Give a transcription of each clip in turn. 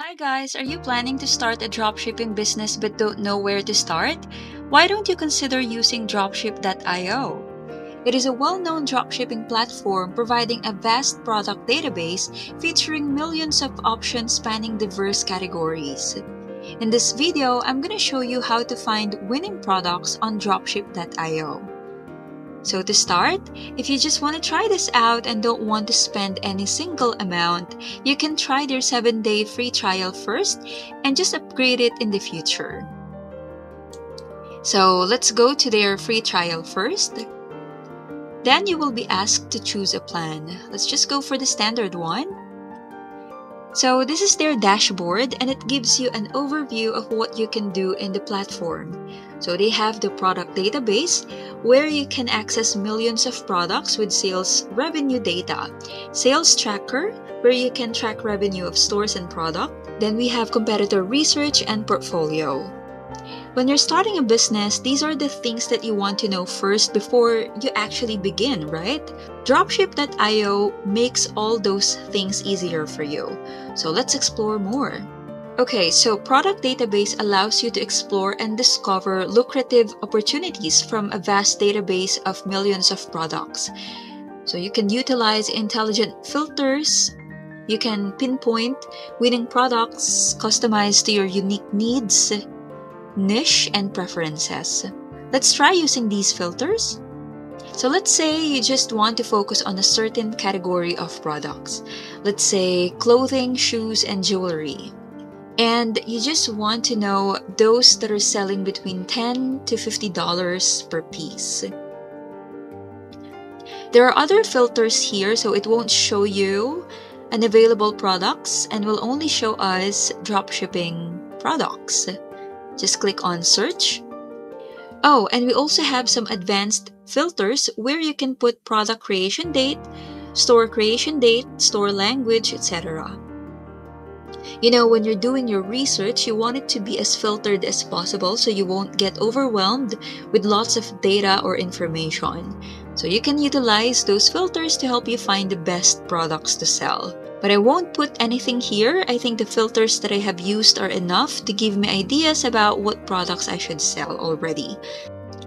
Hi guys, are you planning to start a dropshipping business but don't know where to start? Why don't you consider using dropship.io? It is a well-known dropshipping platform providing a vast product database featuring millions of options spanning diverse categories. In this video, I'm going to show you how to find winning products on dropship.io. So to start, if you just want to try this out and don't want to spend any single amount, you can try their 7-day free trial first and just upgrade it in the future. So let's go to their free trial first. Then you will be asked to choose a plan. Let's just go for the standard one. So this is their dashboard and it gives you an overview of what you can do in the platform. So they have the product database where you can access millions of products with sales revenue data, sales tracker where you can track revenue of stores and product. Then we have competitor research and portfolio. When you're starting a business, these are the things that you want to know first before you actually begin, right? Dropship.io makes all those things easier for you. So let's explore more. Okay, so product database allows you to explore and discover lucrative opportunities from a vast database of millions of products. So you can utilize intelligent filters. You can pinpoint winning products customized to your unique needs, niche, and preferences. Let's try using these filters. So let's say you just want to focus on a certain category of products. Let's say clothing, shoes, and jewelry. And you just want to know those that are selling between $10 to $50 per piece. There are other filters here, so it won't show you unavailable products and will only show us dropshipping products. Just click on search. Oh, and we also have some advanced filters where you can put product creation date, store creation date, store language, etc. You know, when you're doing your research, you want it to be as filtered as possible so you won't get overwhelmed with lots of data or information. So you can utilize those filters to help you find the best products to sell. But I won't put anything here. I think the filters that I have used are enough to give me ideas about what products I should sell already.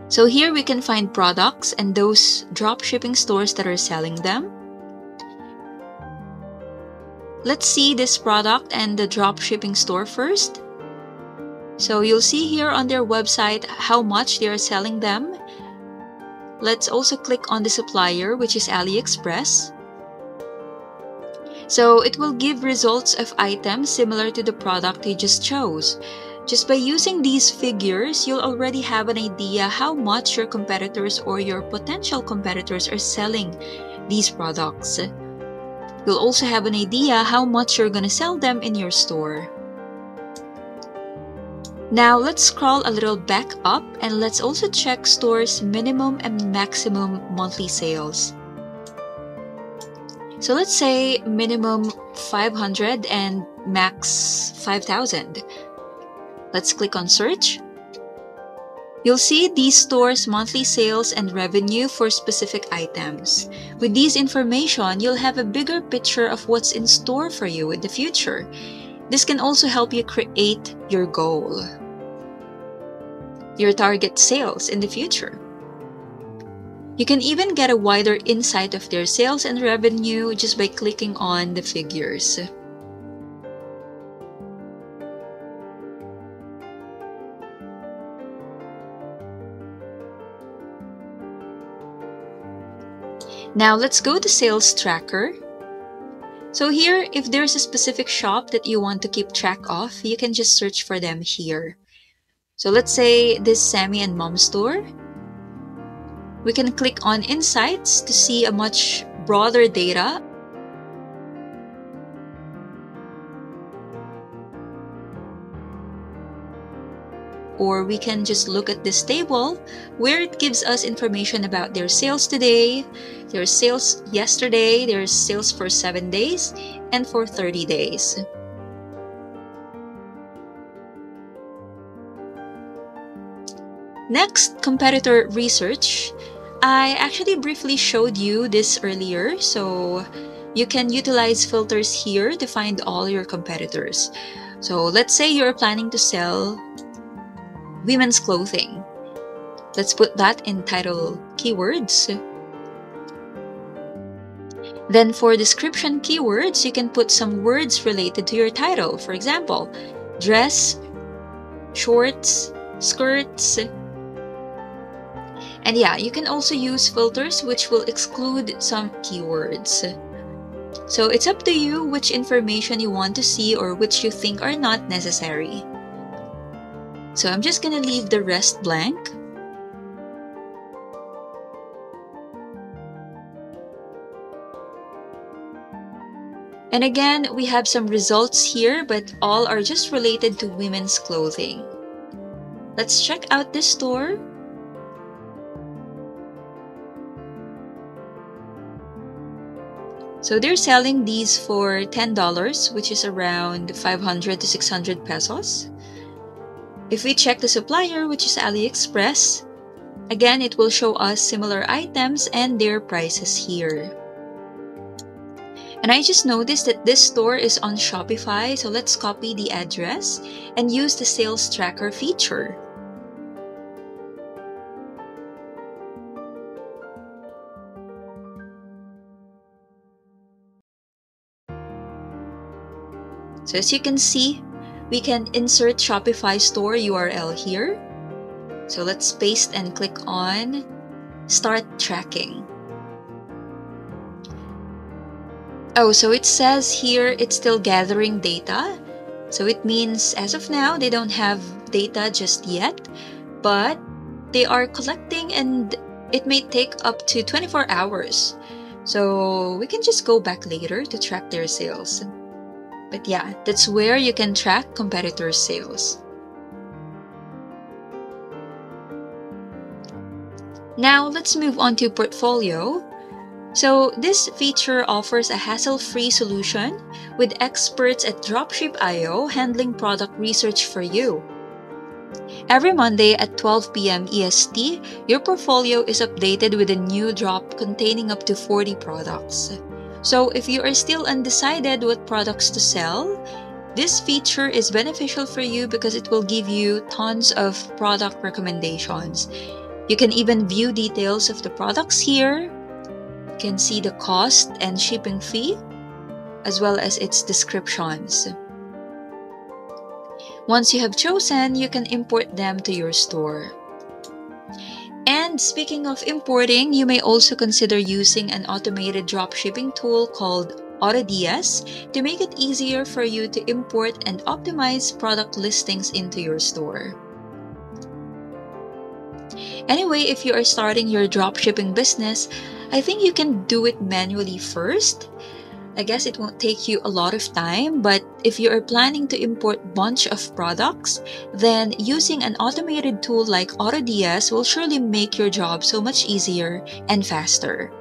So here we can find products and those dropshipping stores that are selling them. Let's see this product and the dropshipping store first. So you'll see here on their website how much they are selling them. Let's also click on the supplier, which is AliExpress. So it will give results of items similar to the product you just chose. Just by using these figures, you'll already have an idea how much your competitors or your potential competitors are selling these products. You'll also have an idea how much you're going to sell them in your store. Now let's scroll a little back up and let's also check stores' minimum and maximum monthly sales. So let's say minimum 500 and max 5,000. Let's click on search. You'll see these stores' monthly sales and revenue for specific items. With these information, you'll have a bigger picture of what's in store for you in the future. This can also help you create your goal, your target sales in the future. You can even get a wider insight of their sales and revenue just by clicking on the figures. Now let's go to sales tracker. So here, if there's a specific shop that you want to keep track of, you can just search for them here. So let's say this Sammy and Mom store. We can click on Insights to see a much broader data. Or we can just look at this table where it gives us information about their sales today, their sales yesterday, their sales for 7 days, and for 30 days. Next, competitor research. I actually briefly showed you this earlier, so you can utilize filters here to find all your competitors. So let's say you're planning to sell women's clothing. Let's put that in title keywords. Then for description keywords, you can put some words related to your title. For example, dress, shorts, skirts. And yeah, you can also use filters which will exclude some keywords. So it's up to you which information you want to see or which you think are not necessary. So I'm just gonna leave the rest blank. And again, we have some results here, but all are just related to women's clothing. Let's check out this store. So they're selling these for $10, which is around 500 to 600 pesos. If we check the supplier, which is AliExpress, again, it will show us similar items and their prices here. And I just noticed that this store is on Shopify, so let's copy the address and use the sales tracker feature. So as you can see, we can insert Shopify store URL here. So let's paste and click on Start Tracking. Oh, so it says here it's still gathering data. So it means as of now, they don't have data just yet, but they are collecting and it may take up to 24 hours. So we can just go back later to track their sales. But yeah, that's where you can track competitors' sales. Now let's move on to portfolio. So this feature offers a hassle-free solution with experts at Dropship.io handling product research for you. Every Monday at 12 p.m. EST, your portfolio is updated with a new drop containing up to 40 products. So if you are still undecided what products to sell, this feature is beneficial for you because it will give you tons of product recommendations. You can even view details of the products here. You can see the cost and shipping fee, as well as its descriptions. Once you have chosen, you can import them to your store. And speaking of importing, you may also consider using an automated dropshipping tool called AutoDS to make it easier for you to import and optimize product listings into your store. Anyway, if you are starting your dropshipping business, I think you can do it manually first. I guess it won't take you a lot of time, but if you are planning to import a bunch of products, then using an automated tool like AutoDS will surely make your job so much easier and faster.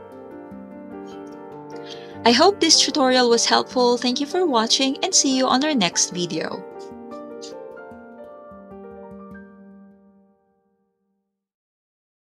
I hope this tutorial was helpful. Thank you for watching and see you on our next video.